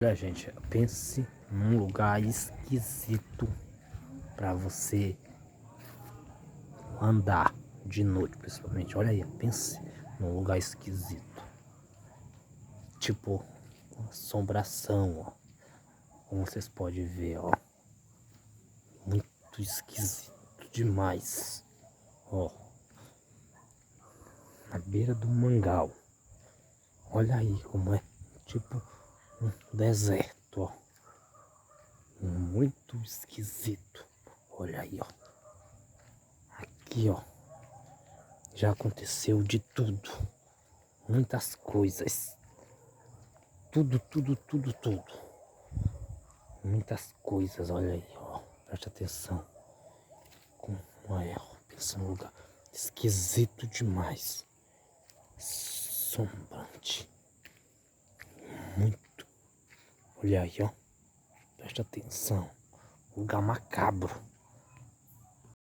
Olha, gente, pense num lugar esquisito para você andar de noite, principalmente. Olha aí, pense num lugar esquisito. Tipo, uma assombração, ó. Como vocês podem ver, ó. Muito esquisito demais. Ó, na beira do mangal. Olha aí como é. Tipo um deserto, ó. Muito esquisito. Olha aí, ó. Aqui, ó. Já aconteceu de tudo. Muitas coisas. Tudo. Muitas coisas, olha aí, ó. Preste atenção. Como é, ó. Pensa num lugar esquisito demais. Assombrante. Muito. Olha aí, ó. Preste atenção. Lugar macabro.